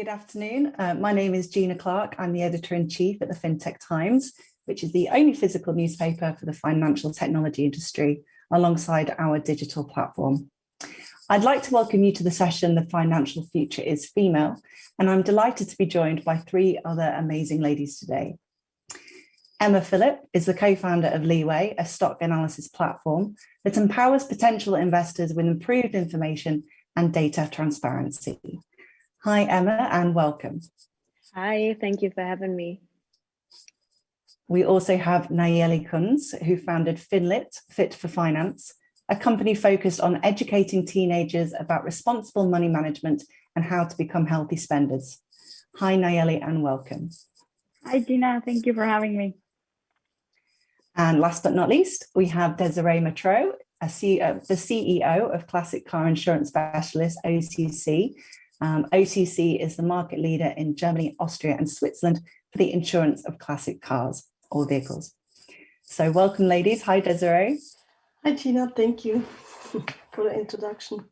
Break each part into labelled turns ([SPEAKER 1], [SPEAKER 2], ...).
[SPEAKER 1] Good afternoon. My name is Gina Clarke. I'm the editor-in-chief at the FinTech Times, which is the only physical newspaper for the financial technology industry, alongside our digital platform. I'd like to welcome you to the session, The Financial Future is Female, and I'm delighted to be joined by three other amazing ladies today. Philipp is the co-founder of Leeway, a stock analysis platform that empowers potential investors with improved information and data transparency. Hi, Emma, and welcome.
[SPEAKER 2] Hi, thank you for having me.
[SPEAKER 1] We also have Nayeli Kunz, who founded FinLit, Fit for Finance, a company focused on educating teenagers about responsible money management and how to become healthy spenders. Hi, Nayeli, and welcome.
[SPEAKER 3] Hi, Gina. Thank you for having me.
[SPEAKER 1] And last but not least, we have Désirée Mettraux, the CEO of classic car insurance specialist OCC. OCC is the market leader in Germany, Austria, and Switzerland for the insurance of classic cars or vehicles. So welcome, ladies. Hi, Désirée.
[SPEAKER 4] Hi, Gina. Thank you for the introduction.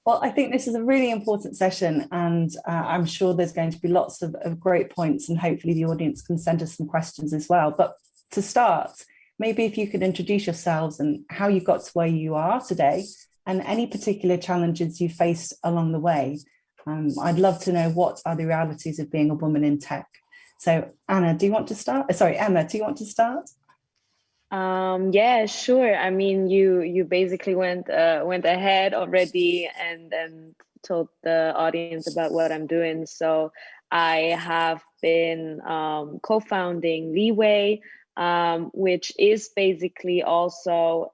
[SPEAKER 1] Well, I think this is a really important session, and I'm sure there's going to be lots of great points, and hopefully the audience can send us some questions as well. But to start, maybe if you could introduce yourselves and how you got to where you are today and any particular challenges you faced along the way. I'd love to know what are the realities of being a woman in tech. So Emma, do you want to start?
[SPEAKER 2] Yeah, sure. I mean, you basically went ahead already and told the audience about what I'm doing. So I have been co-founding Leeway, which is basically also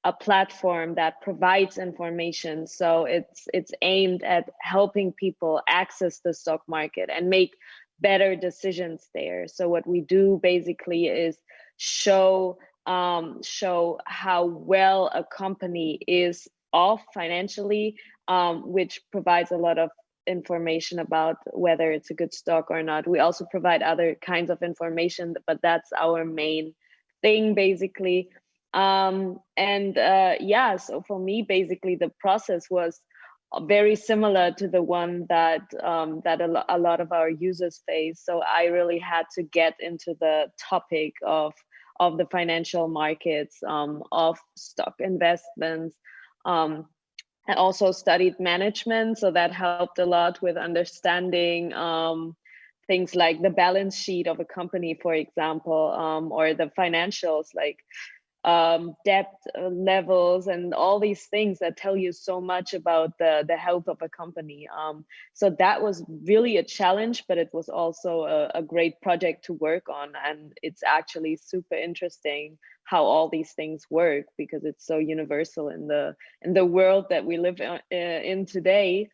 [SPEAKER 2] a platform that provides information. So it's aimed at helping people access the stock market and make better decisions there. So what we do basically is show how well a company is off financially, which provides a lot of information about whether it's a good stock or not. We also provide other kinds of information, but that's our main thing basically. Yeah, so for me, basically the process was very similar to the one that a lot of our users face. So I really had to get into the topic of the financial markets, of stock investments. I also studied management, so that helped a lot with understanding things like the balance sheet of a company, for example, or the financials like debt levels and all these things that tell you so much about the health of a company. So that was really a challenge, but it was also a great project to work on. And it's actually super interesting how all these things work because it's so universal in the world that we live in today.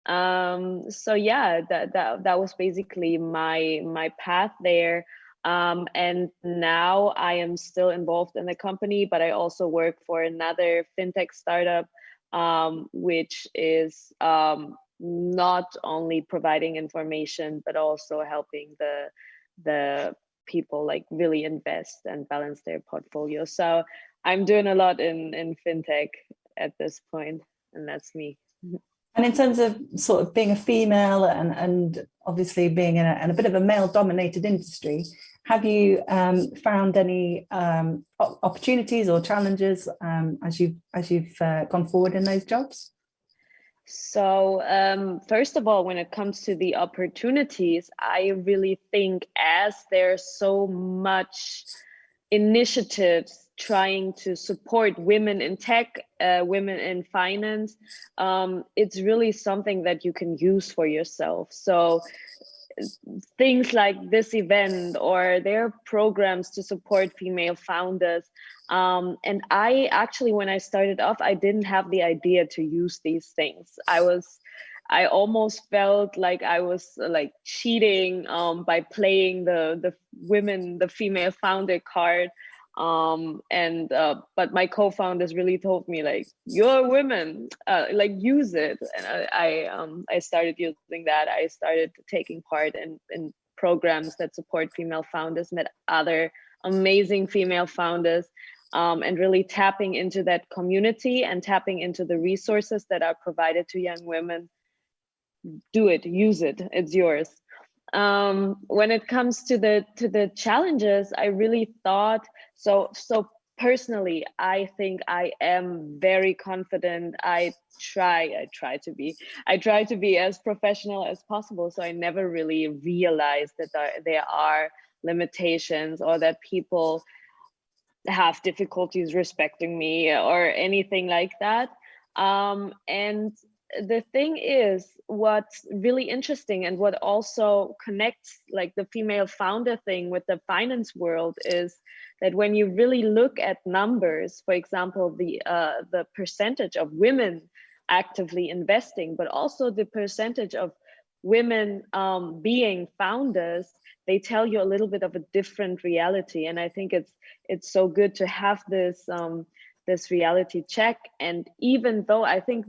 [SPEAKER 2] So yeah, that was basically my path there. And now I am still involved in the company, but I also work for another fintech startup, which is not only providing information, but also helping the people like really invest and balance their portfolio. So I'm doing a lot in fintech at this point, and that's me.
[SPEAKER 1] And in terms of sort of being a female and obviously being in a bit of a male-dominated industry, have you found any opportunities or challenges as you've gone forward in those jobs?
[SPEAKER 2] So first of all, when it comes to the opportunities, I really think as there's so much initiatives trying to support women in tech, women in finance, it's really something that you can use for yourself. So things like this event, or there are programs to support female founders. And I actually, when I started off, I didn't have the idea to use these things. I almost felt like I was like cheating by playing the female founder card. But my co-founders really told me like, you're women, like use it. And I started using that. I started taking part in programs that support female founders, met other amazing female founders, and really tapping into that community and tapping into the resources that are provided to young women do it, use it, it's yours. When it comes to the challenges, I really thought, so personally, I think I am very confident. I try to be as professional as possible. So I never really realized that there are limitations or that people have difficulties respecting me or anything like that. And the thing is, what's really interesting and what also connects like the female founder thing with the finance world is that when you really look at numbers, for example, the percentage of women actively investing, but also the percentage of women being founders, they tell you a little bit of a different reality. And I think it's so good to have this this reality check. And even though I think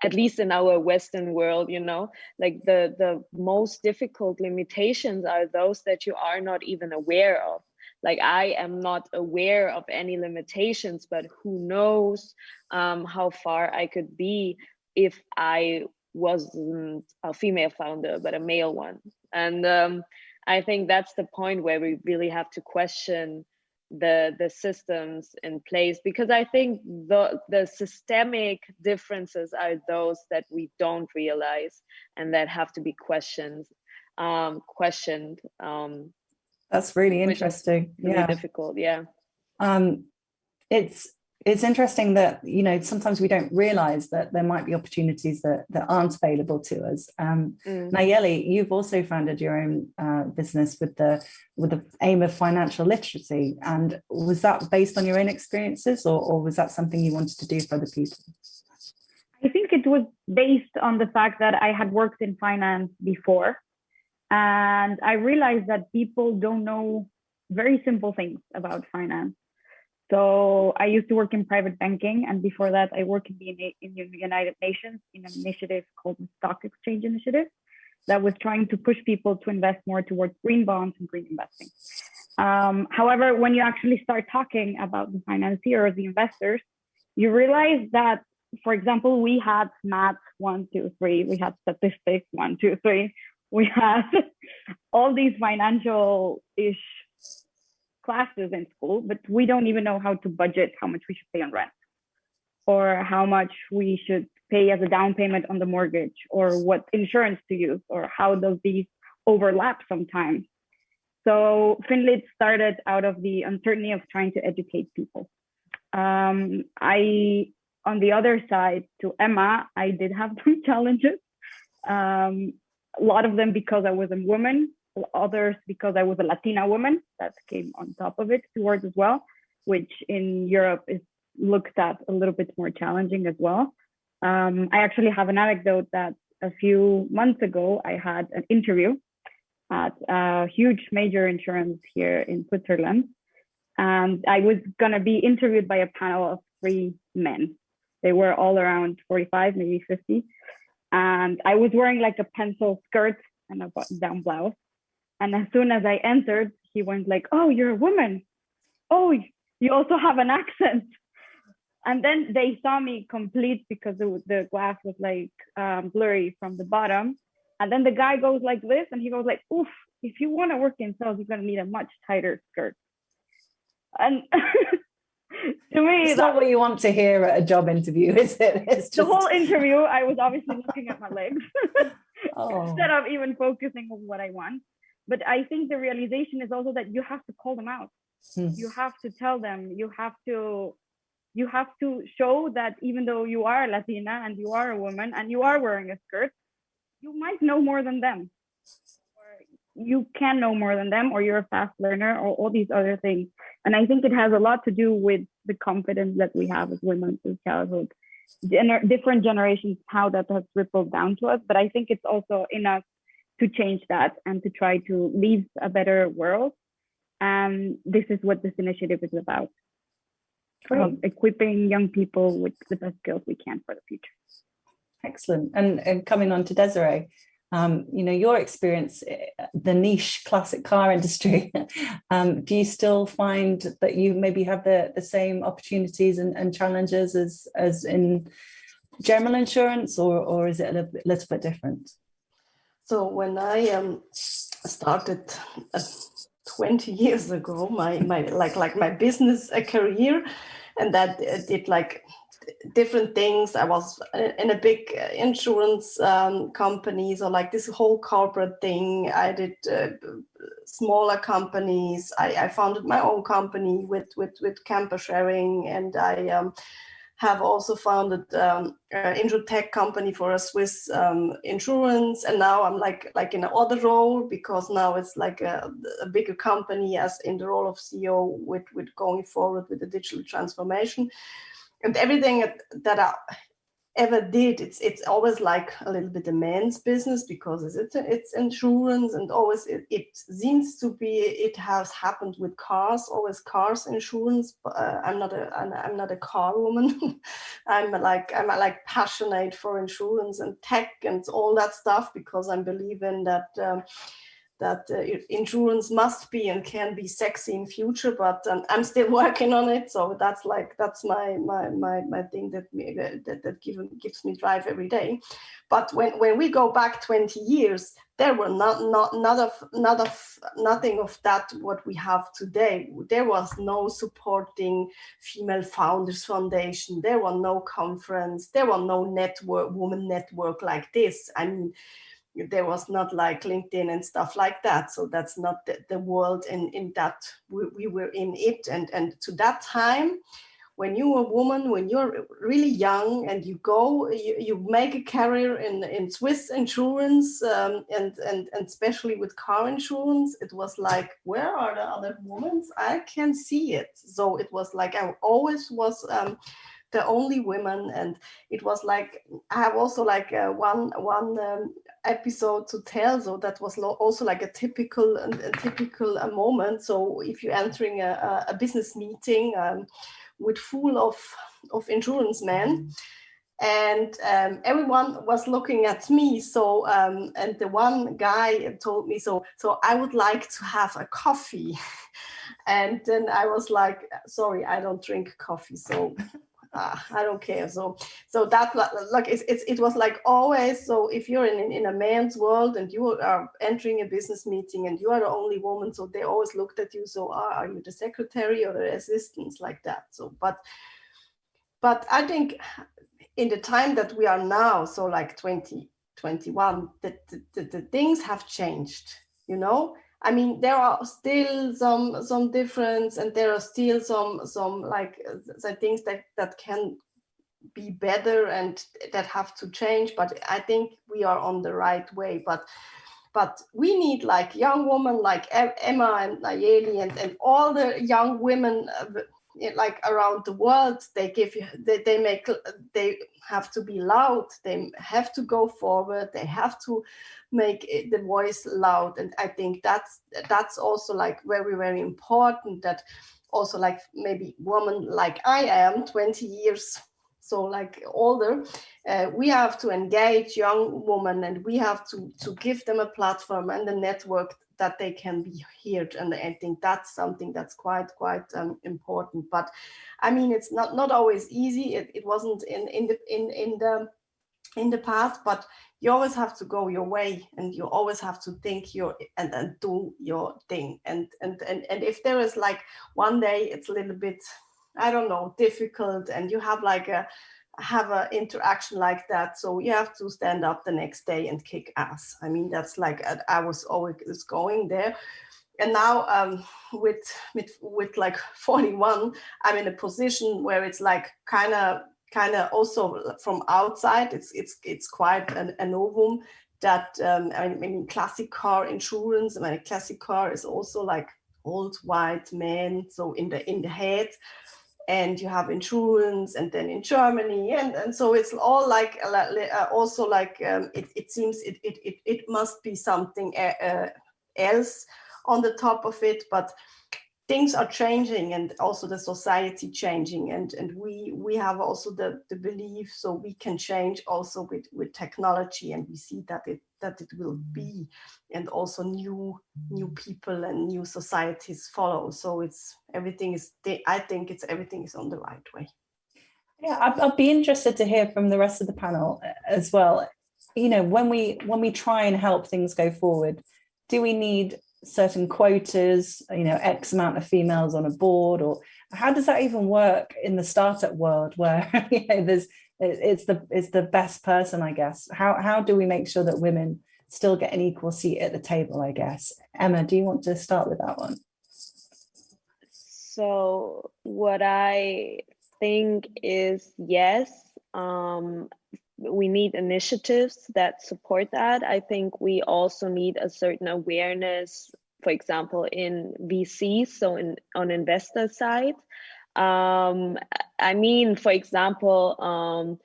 [SPEAKER 2] at least in our Western world, you know, like the most difficult limitations are those that you are not even aware of. Like I am not aware of any limitations, but who knows how far I could be if I wasn't a female founder, but a male one. And I think that's the point where we really have to question the systems in place, because I think the systemic differences are those that we don't realize and that have to be questioned.
[SPEAKER 1] That's really interesting.
[SPEAKER 2] Really difficult. Yeah.
[SPEAKER 1] It's interesting that, you know, sometimes we don't realize that there might be opportunities that aren't available to us. Nayeli, you've also founded your own business with the aim of financial literacy. And was that based on your own experiences, or was that something you wanted to do for other people?
[SPEAKER 3] I think it was based on the fact that I had worked in finance before. And I realized that people don't know very simple things about finance. So I used to work in private banking, and before that, I worked in the United Nations in an initiative called the Stock Exchange Initiative that was trying to push people to invest more towards green bonds and green investing. However, when you actually start talking about the financiers, the investors, you realize that, for example, we had math 1, 2, 3, we had statistics 1, 2, 3, we had all these financial-ish classes in school, but we don't even know how to budget how much we should pay on rent, or how much we should pay as a down payment on the mortgage, or what insurance to use, or how does these overlap sometimes. So FinLit started out of the uncertainty of trying to educate people. On the other side, to Emma, I did have some challenges. A lot of them because I was a woman, others because I was a Latina woman. That came on top of it towards as well, which in Europe is looked at a little bit more challenging as well. I actually have an anecdote that a few months ago, I had an interview at a huge major insurance here in Switzerland. And I was going to be interviewed by a panel of 3 men. They were all around 45, maybe 50. And I was wearing like a pencil skirt and a button-down blouse. And as soon as I entered, he went like, "Oh, you're a woman. Oh, you also have an accent." And then they saw me complete because the glass was like blurry from the bottom. And then the guy goes like this, and he goes like, "Oof, if you want to work in sales, you're going to need a much tighter skirt." And to me,
[SPEAKER 1] it's not what you want to hear at a job interview, is it? It's just...
[SPEAKER 3] The whole interview, I was obviously looking at my legs instead of even focusing on what I want. But I think the realization is also that you have to call them out. You have to tell them, you have to show that even though you are Latina and you are a woman and you are wearing a skirt, you might know more than them, or you can know more than them, or you're a fast learner, or all these other things. And I think it has a lot to do with the confidence that we have as women through childhood, different generations, how that has rippled down to us. But I think it's also in us to change that and to try to leave a better world. And this is what this initiative is about. Equipping young people with the best skills we can for the future.
[SPEAKER 1] Excellent. And coming on to Désirée, you know, your experience, the niche classic car industry, do you still find that you maybe have the same opportunities and challenges as in general insurance, or is it a little bit different?
[SPEAKER 4] So when I started 20 years ago, my business career, and that did like different things. I was in a big insurance company, so like this whole corporate thing. I did smaller companies. I founded my own company with camper sharing, and I have also founded an insurtech company for a Swiss insurance. And now I'm like in another role, because now it's like a bigger company, as in the role of CEO with going forward with the digital transformation. And everything that I ever did, it's always like a little bit a man's business, because it's insurance, and always it seems to be, it has happened with cars, always cars insurance. But I'm not a car woman. I'm like passionate for insurance and tech and all that stuff, because I believe in that insurance must be and can be sexy in future, but I'm still working on it. So that's my thing that gives me drive every day. But when we go back 20 years, there were nothing of that what we have today. There was no supporting female founders foundation. There was no conference. There was no woman network like this. I mean, there was not like LinkedIn and stuff like that. So that's not the world in that we were in it. And to that time, when you're a woman, when you're really young and you make a career in Swiss insurance, and especially with car insurance, it was like, where are the other women? I can see it. So it was like I always was the only women. And it was like, I have also like one episode to tell. So that was also like a typical moment. So if you're entering a business meeting with full of insurance men, and everyone was looking at me. So and the one guy told me, so I would like to have a coffee. And then I was like, sorry, I don't drink coffee. So I don't care. So that like it was like always. So if you're in a man's world and you are entering a business meeting and you are the only woman, so they always looked at you. So are you the secretary or the assistant, like that? So but I think in the time that we are now, so like 2021, the things have changed, you know. I mean, there are still some difference, and there are still some like the things that can be better and that have to change. But I think we are on the right way. But we need like young women like Emma and Nayeli and all the young women like around the world. They have to be loud. They have to go forward. They have to make the voice loud. And I think that's also like very, very important, that also like maybe women like I am 20 years so like older, we have to engage young women, and we have to give them a platform and a network that they can be heard. And I think that's something that's quite important. But I mean, it's not always easy. It wasn't in the past, but you always have to go your way, and you always have to think and do your thing. And if there is like one day it's a little bit, I don't know, difficult, and you have like have an interaction like that, so you have to stand up the next day and kick ass. I mean, that's like I was always going there. And now with like 41, I'm in a position where it's like kind of also from outside, it's quite a novum that I mean, classic car insurance. I mean, a classic car is also like old white men, so in the head, and you have insurance, and then in Germany, and so it's all like also like it seems it must be something else on the top of it. But things are changing, and also the society changing, and we have also the belief, so we can change also with technology, and we see that it will be, and also new people and new societies follow. So everything is on the right way.
[SPEAKER 1] Yeah, I'd be interested to hear from the rest of the panel as well. You know, when we try and help things go forward, do we need certain quotas, you know, X amount of females on a board, or how does that even work in the startup world where you know it's the best person, I guess. How do we make sure that women still get an equal seat at the table, I guess? Emma, do you want to start with that one?
[SPEAKER 2] So what I think is, yes, we need initiatives that support that. I think we also need a certain awareness, for example, in VCs, so on investor side. I mean, for example,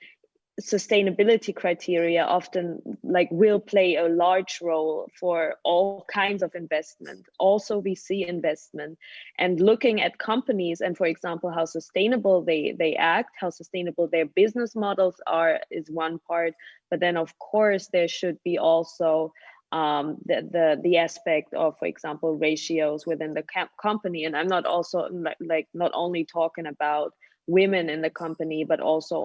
[SPEAKER 2] sustainability criteria often will play a large role for all kinds of investment, also VC investment, and looking at companies and, for example, how sustainable they act, how sustainable their business models are is one part, but then of course there should be also the aspect of, for example, ratios within the company. And I'm not also not only talking about women in the company, but also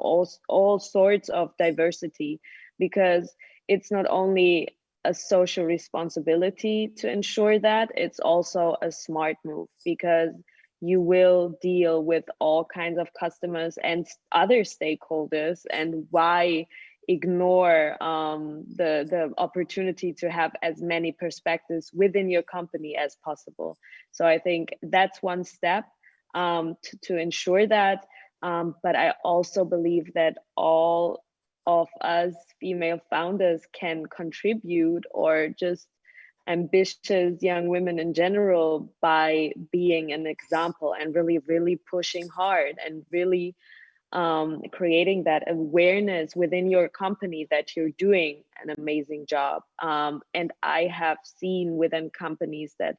[SPEAKER 2] all sorts of diversity, because it's not only a social responsibility to ensure that, it's also a smart move, because you will deal with all kinds of customers and other stakeholders, and why ignore the opportunity to have as many perspectives within your company as possible. So I think that's one step to ensure that. But I also believe that all of us female founders can contribute, or just ambitious young women in general, by being an example and really pushing hard and really creating that awareness within your company that you're doing an amazing job. And I have seen within companies that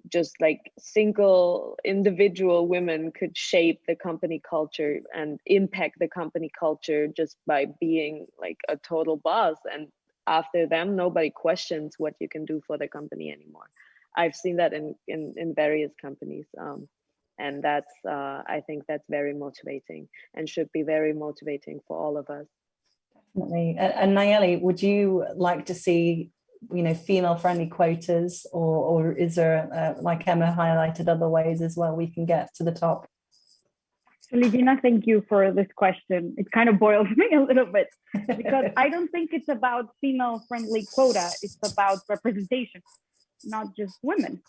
[SPEAKER 2] just single individual women could shape the company culture and impact the company culture just by being a total boss. And after them, nobody questions what you can do for the company anymore. I've seen that in various companies. And that's, I think that's very motivating and should be very motivating for all of us.
[SPEAKER 1] Definitely. And Nayeli, would you like to see, you know, female-friendly quotas, or is there, like Emma highlighted, other ways as well we can get to the top?
[SPEAKER 3] Actually, Gina, thank you for this question. It kind of boils me a little bit, because I don't think it's about female-friendly quota. It's about representation, not just women,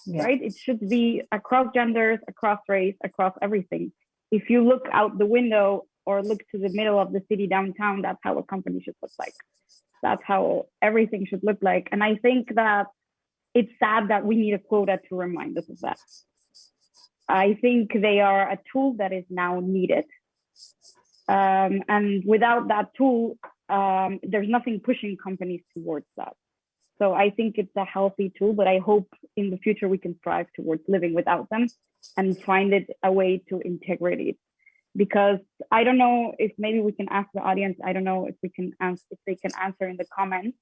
[SPEAKER 3] right? It should be across genders, across race, across everything. If you look out the window or look to the middle of the city downtown, that's how a company should look like. That's how everything should look like. And I think that it's sad that we need a quota to remind us of that. I think they are a tool that is now needed. And without that tool, there's nothing pushing companies towards that. So I think it's a healthy tool, but I hope in the future we can strive towards living without them and find it a way to integrate it. Because I don't know if maybe we can ask the audience, I don't know if we can answer, if they can answer in the comments.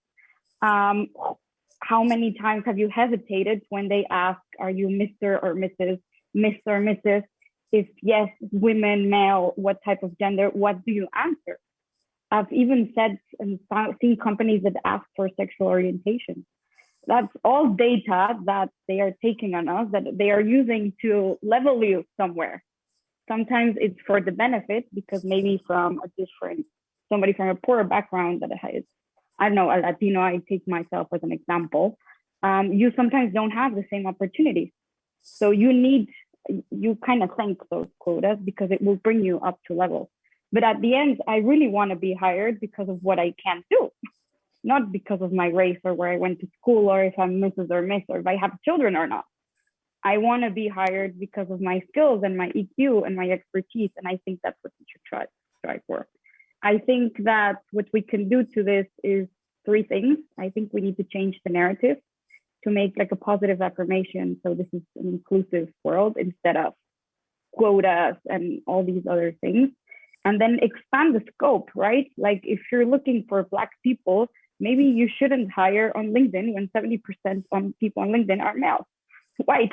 [SPEAKER 3] How many times have you hesitated when they ask, are you Mr. or Mrs., Miss or Mrs.? If yes, women, male, what type of gender, what do you answer? I've even said and seen companies that ask for sexual orientation. That's all data that they are taking on us, that they are using to level you somewhere. Sometimes it's for the benefit, because maybe from somebody from a poorer background that has, I don't know, a Latino, I take myself as an example, you sometimes don't have the same opportunities. So you kind of thank those quotas because it will bring you up to level. But at the end, I really want to be hired because of what I can do, not because of my race or where I went to school, or if I'm Mrs. or Miss, or if I have children or not. I want to be hired because of my skills and my EQ and my expertise. And I think that's what we should strive for. I think that what we can do to this is three things. I think we need to change the narrative to make a positive affirmation. So this is an inclusive world instead of quotas and all these other things. And then expand the scope, right? If you're looking for Black people, maybe you shouldn't hire on LinkedIn when 70% of people on LinkedIn are male, white,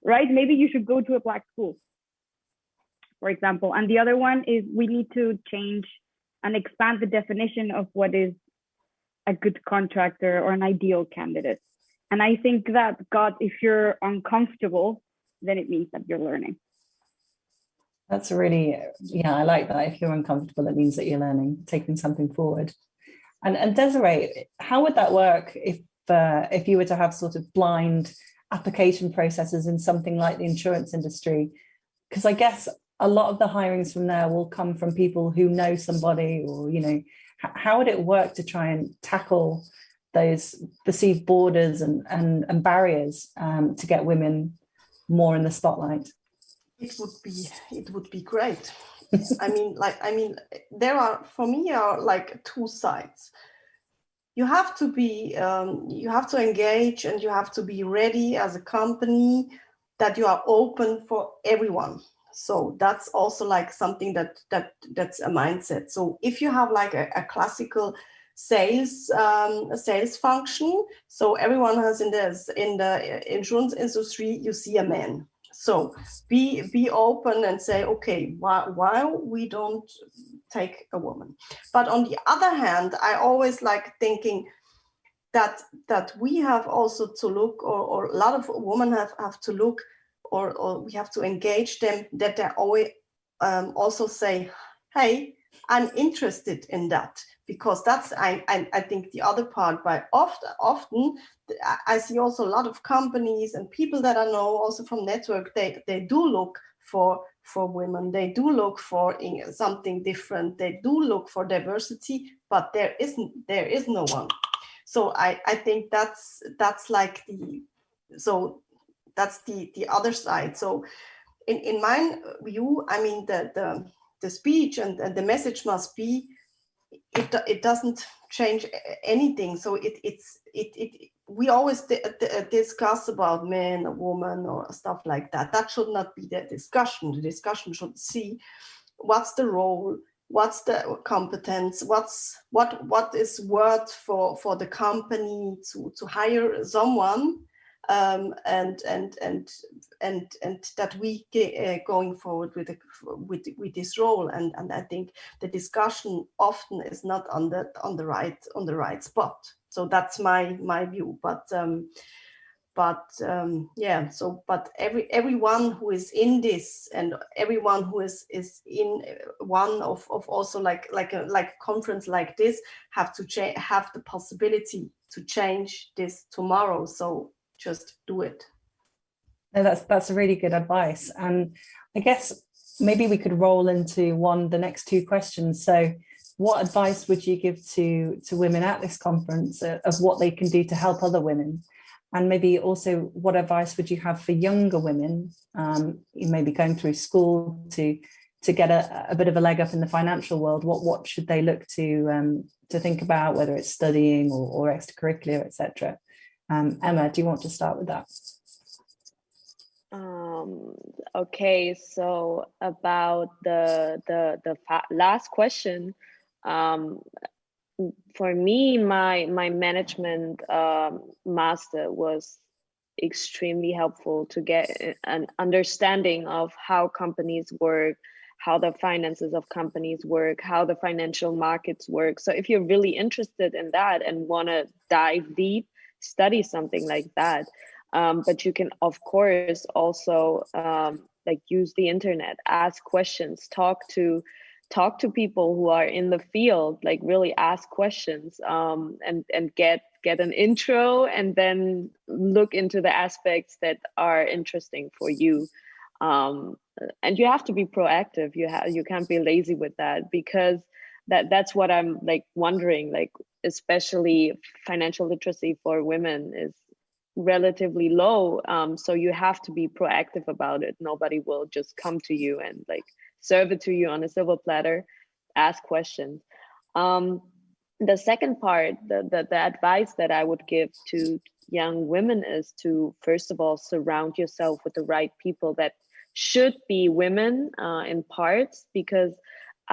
[SPEAKER 3] right? Maybe you should go to a Black school. for example. And the other one is we need to change and expand the definition of what is a good contractor or an ideal candidate. And I think that, God, if you're uncomfortable, then it means that you're learning.
[SPEAKER 1] That's really, yeah, I like that. If you're uncomfortable, it means that you're learning, taking something forward. And Désirée, how would that work if you were to have sort of blind application processes in something like the insurance industry? Because I guess a lot of the hirings from there will come from people who know somebody, or, you know, how would it work to try and tackle those perceived borders and barriers to get women more in the spotlight?
[SPEAKER 4] It would be great. I mean, there are, for me, are like two sides. You have to be, you have to engage, and you have to be ready as a company that you are open for everyone. So that's also like something that's a mindset. So if you have like a classical sales function, so everyone has in the insurance industry, you see a man. So be open and say, okay, why we don't take a woman? But on the other hand, I always like thinking that we have also to look, or a lot of women have to look, or we have to engage them, that they always also say, hey, I'm interested in that, because that's I think the other part. By often I see also a lot of companies and people that I know also from network, they do look for women, they do look for something different, they do look for diversity, but there is no one. So I think that's like that's the other side. So in my view, I mean, the speech and the message must be, it doesn't change anything. So we always discuss about men or woman or stuff like that. That should not be the discussion. The discussion should see what's the role, what's the competence, what is worth for the company to hire someone, and that we going forward with this role. And I think the discussion often is not on the right spot. So that's my view. But yeah, so but everyone who is in this, and everyone who is in one of also like a conference like this, have the possibility to change this tomorrow. So just do it.
[SPEAKER 1] No, that's a really good advice. And I guess maybe we could roll into the next two questions. So what advice would you give to women at this conference of what they can do to help other women? And maybe also, what advice would you have for younger women, maybe going through school to get a bit of a leg up in the financial world? What should they look to think about, whether it's studying or extracurricular, etc.? Emma, do you want to start with that?
[SPEAKER 2] Okay, so about the last question, for me, my management master was extremely helpful to get an understanding of how companies work, how the finances of companies work, how the financial markets work. So if you're really interested in that and want to dive deep, study something like that. But you can, of course, also like use the internet, ask questions, talk to people who are in the field, like really ask questions, and get an intro, and then look into the aspects that are interesting for you. And you have to be proactive. You can't be lazy with that, because that's what I'm like wondering, like especially financial literacy for women is relatively low. So you have to be proactive about it. Nobody will just come to you and like serve it to you on a silver platter. Ask questions. The second part, the advice that I would give to young women is to, first of all, surround yourself with the right people that should be women in parts, because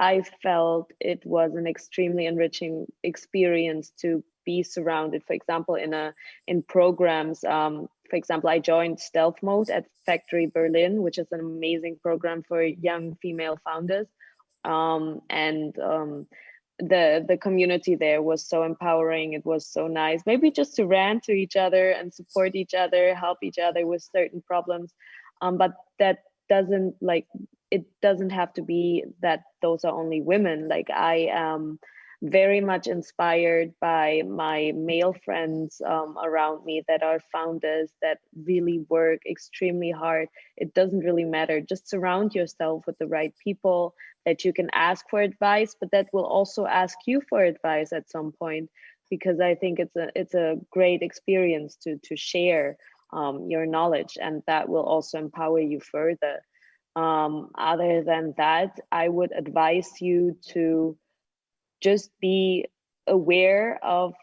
[SPEAKER 2] I felt it was an extremely enriching experience to be surrounded, for example, in programs For example, I joined Stealth Mode at Factory Berlin, which is an amazing program for young female founders. The community there was so empowering. It was so nice. Maybe just to rant to each other and support each other, help each other with certain problems. But that doesn't it doesn't have to be that those are only women. Like, I am very much inspired by my male friends around me that are founders, that really work extremely hard. It doesn't really matter. Just surround yourself with the right people that you can ask for advice, but that will also ask you for advice at some point, because I think it's a great experience to share your knowledge, and that will also empower you further. Other than that, I would advise you to just be aware of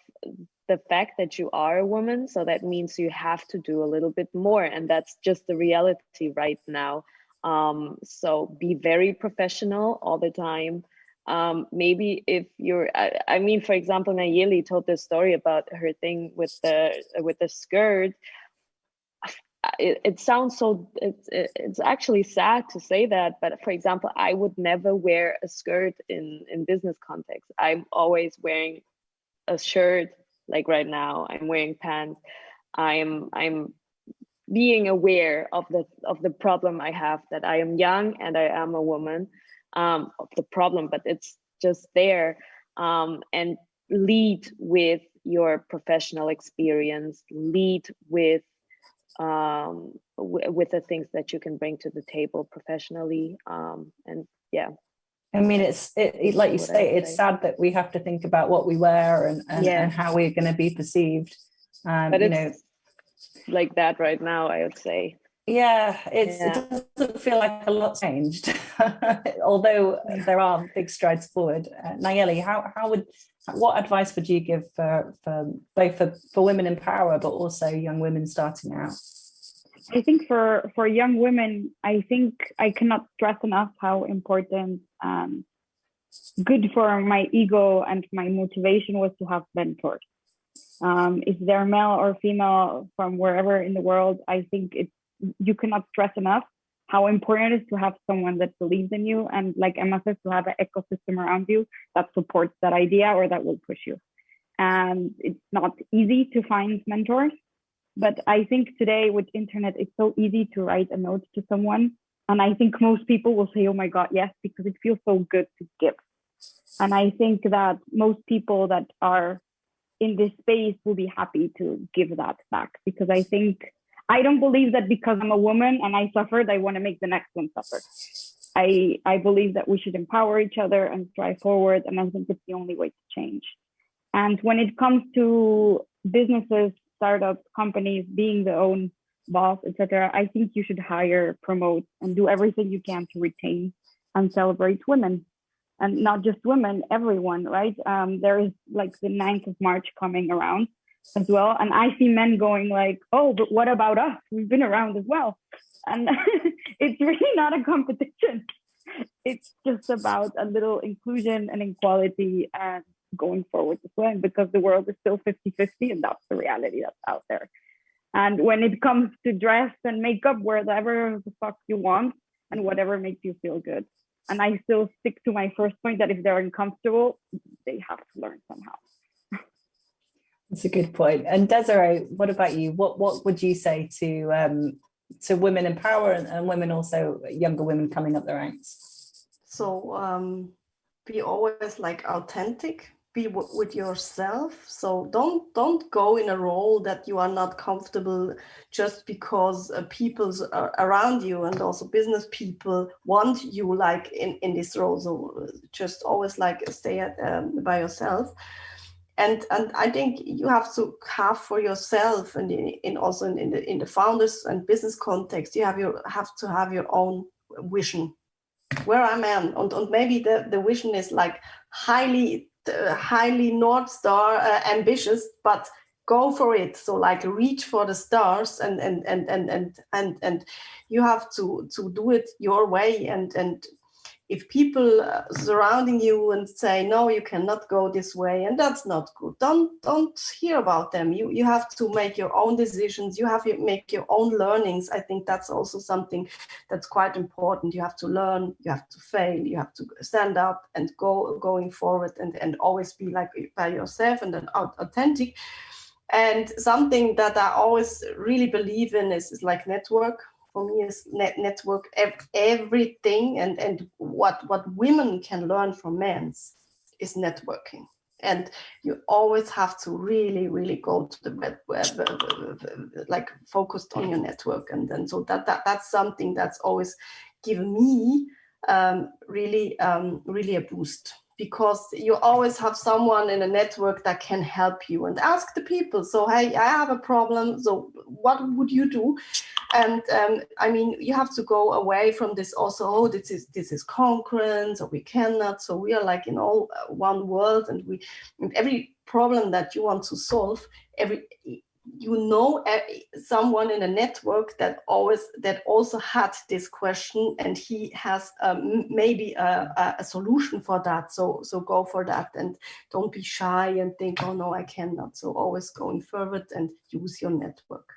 [SPEAKER 2] the fact that you are a woman. So that means you have to do a little bit more, and that's just the reality right now. So be very professional all the time. Maybe if you're, I mean, for example, Nayeli told this story about her thing with the skirt. It sounds so, it's actually sad to say that, but for example, I would never wear a skirt in business context. I'm always wearing a shirt. Like right now, I'm wearing pants. I'm being aware of the problem I have, that I am young and I am a woman, of the problem, but it's just there. And lead with your professional experience, lead with the things that you can bring to the table professionally. And yeah,
[SPEAKER 1] I mean, it like you say, it's sad that we have to think about what we wear and how we're going to be perceived.
[SPEAKER 2] But it's like that right now, I would say.
[SPEAKER 1] Yeah, it doesn't feel like a lot's changed, although there are big strides forward. Nayeli, what advice would you give for both for women in power, but also young women starting out?
[SPEAKER 3] I think for young women, I think I cannot stress enough how important, good for my ego and my motivation was to have mentors. If they're male or female from wherever in the world, I think you cannot stress enough how important it is to have someone that believes in you, and like Emma says, to have an ecosystem around you that supports that idea or that will push you. And it's not easy to find mentors, but I think today with internet, it's so easy to write a note to someone. And I think most people will say, oh my God, yes, because it feels so good to give. And I think that most people that are in this space will be happy to give that back, because I don't believe that because I'm a woman and I suffered, I want to make the next one suffer. I believe that we should empower each other and strive forward. And I think it's the only way to change. And when it comes to businesses, startups, companies, being their own boss, etc., I think you should hire, promote, and do everything you can to retain and celebrate women. And not just women, everyone, right? There is like the 9th of March coming around as well. And I see men going like, oh, but what about us? We've been around as well. And it's really not a competition. It's just about a little inclusion and equality and going forward as well, because the world is still 50-50, and that's the reality that's out there. And when it comes to dress and makeup, whatever the fuck you want and whatever makes you feel good. And I still stick to my first point that if they're uncomfortable, they have to learn somehow.
[SPEAKER 1] That's a good point. And Désirée, what about you? What would you say to women in power and women, also younger women coming up the ranks?
[SPEAKER 4] So be always like authentic, be with yourself. So don't go in a role that you are not comfortable just because people around you and also business people want you like in this role. So just always like stay by yourself. And I think you have to have for yourself, and also in the founders and business context, you have to have your own vision, where I am, and maybe the vision is like highly North Star ambitious, but go for it. So like reach for the stars, and you have to do it your way, and if people surrounding you and say, no, you cannot go this way, and that's not good, don't hear about them. You have to make your own decisions. You have to make your own learnings. I think that's also something that's quite important. You have to learn, you have to fail, you have to stand up and going forward and always be like by yourself and then authentic. And something that I always really believe in is like network. For me, is network everything, and what women can learn from men is networking. And you always have to really go to the web, like focused on your network, and then so that's something that's always given me really a boost. Because you always have someone in a network that can help you, and ask the people. So, hey, I have a problem. So what would you do? And I mean, you have to go away from this also, oh, this is concurrence, or we cannot. So we are like in all one world, and every problem that you want to solve, someone in a network that also had this question, and he has maybe a solution for that. So go for that, and don't be shy and think, oh no, I cannot. So always going forward and use your network.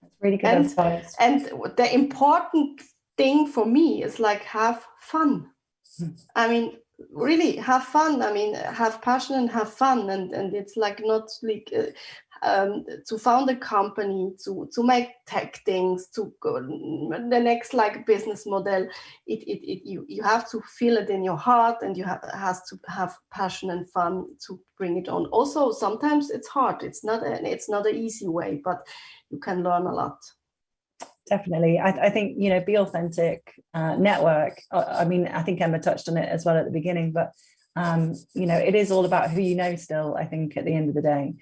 [SPEAKER 1] That's really good advice.
[SPEAKER 4] And the important thing for me is like have fun. I mean, really have fun. I mean, have passion and have fun. And it's like not like to found a company, to make tech things, to go the next like business model. You have to feel it in your heart, and you has to have passion and fun to bring it on. Also, sometimes it's hard. It's not an easy way, but you can learn a lot.
[SPEAKER 1] Definitely. I think, be authentic, network. I mean, I think Emma touched on it as well at the beginning, but, it is all about who you know still, I think, at the end of the day.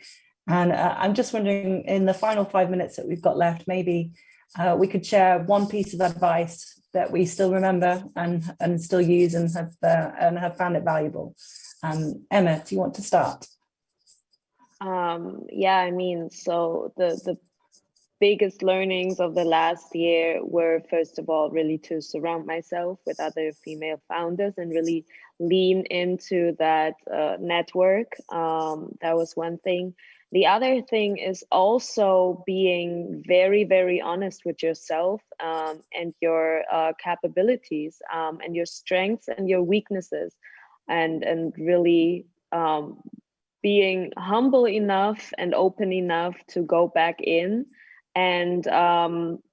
[SPEAKER 1] And I'm just wondering, in the final 5 minutes that we've got left, maybe we could share one piece of advice that we still remember and still use and have found it valuable. Emma, do you want to start?
[SPEAKER 2] Yeah, I mean, so the biggest learnings of the last year were, first of all, really to surround myself with other female founders and really lean into that network. That was one thing. The other thing is also being very, very honest with yourself and your capabilities and your strengths and your weaknesses, and really being humble enough and open enough to go back in and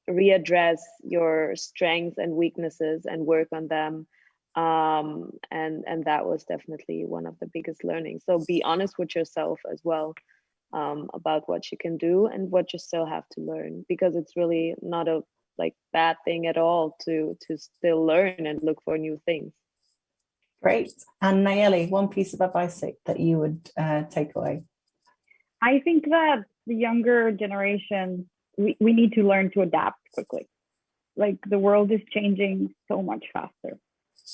[SPEAKER 2] readdress your strengths and weaknesses and work on them. And that was definitely one of the biggest learnings. So be honest with yourself as well about what you can do and what you still have to learn, because it's really not a bad thing at all to still learn and look for new things.
[SPEAKER 1] Great. And Nayeli, one piece of advice that you would take away?
[SPEAKER 3] I think that the younger generation, we need to learn to adapt quickly. Like, the world is changing so much faster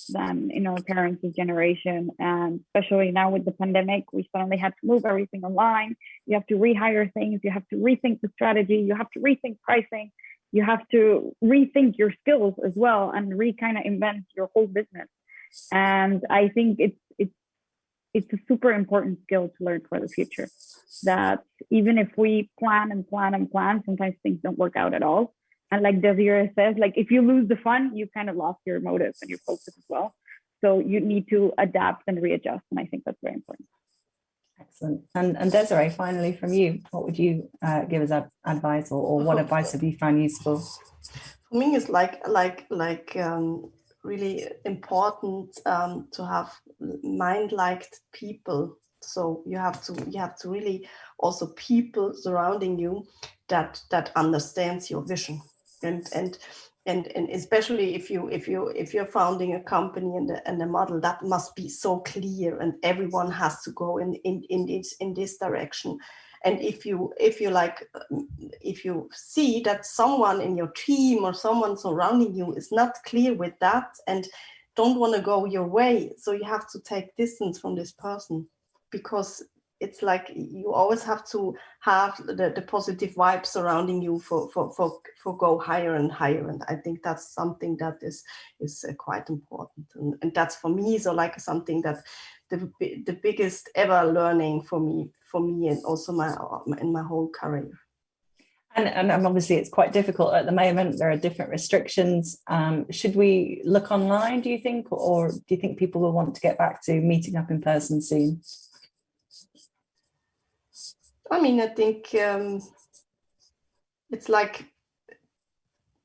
[SPEAKER 3] than in our parents' generation. And especially now with the pandemic, we suddenly had to move everything online. You have to rehire things. You have to rethink the strategy. You have to rethink pricing. You have to rethink your skills as well and kind of invent your whole business. And I think it's a super important skill to learn for the future, that even if we plan and plan and plan, sometimes things don't work out at all. And like Désirée says, like, if you lose the fun, you kind of lost your motive and your focus as well. So you need to adapt and readjust. And I think that's very important.
[SPEAKER 1] Excellent. And Désirée, finally from you, what would you give as advice, or what advice have you found useful?
[SPEAKER 4] For me, it's really important to have mind-like people. So you have to really also people surrounding you that understands your vision, and especially if you're founding a company and the model, that must be so clear, and everyone has to go in this direction. And if you see that someone in your team or someone surrounding you is not clear with that and don't want to go your way, so you have to take distance from this person, because it's like you always have to have the positive vibe surrounding you for go higher and higher. And I think that's something that is quite important. And that's for me, so like something that the biggest ever learning for me and also in my whole career.
[SPEAKER 1] And obviously it's quite difficult at the moment. There are different restrictions. Should we look online, do you think, or do you think people will want to get back to meeting up in person soon?
[SPEAKER 4] I mean, I think it's like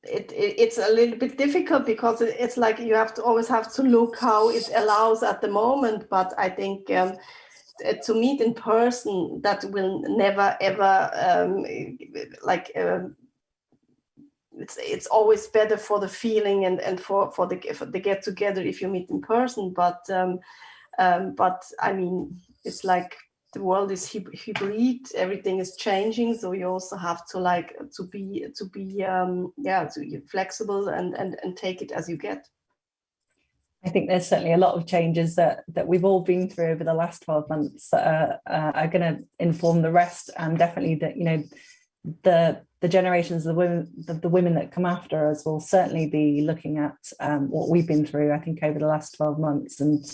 [SPEAKER 4] it's a little bit difficult because it's like you always have to look how it allows at the moment. But I think to meet in person, that will never ever it's always better for the feeling and for the get together if you meet in person. But I mean, it's like the world is hybrid, everything is changing, so you also have to be flexible and take it as you get.
[SPEAKER 1] I think there's certainly a lot of changes that we've all been through over the last 12 months that are going to inform the rest, and definitely that, you know, the generations of the women that come after us will certainly be looking at what we've been through, I think, over the last 12 months. And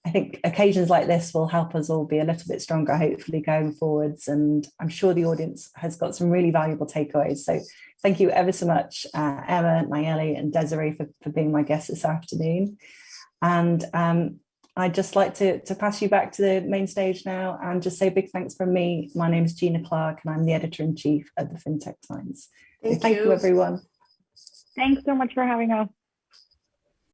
[SPEAKER 1] I think occasions like this will help us all be a little bit stronger, hopefully, going forwards. And I'm sure the audience has got some really valuable takeaways. So thank you ever so much, Emma, Nayeli and Désirée for being my guests this afternoon. And I'd just like to pass you back to the main stage now and just say a big thanks from me. My name is Gina Clarke and I'm the Editor-in-Chief at the FinTech Times. Thank you, everyone.
[SPEAKER 3] Thanks so much for having us.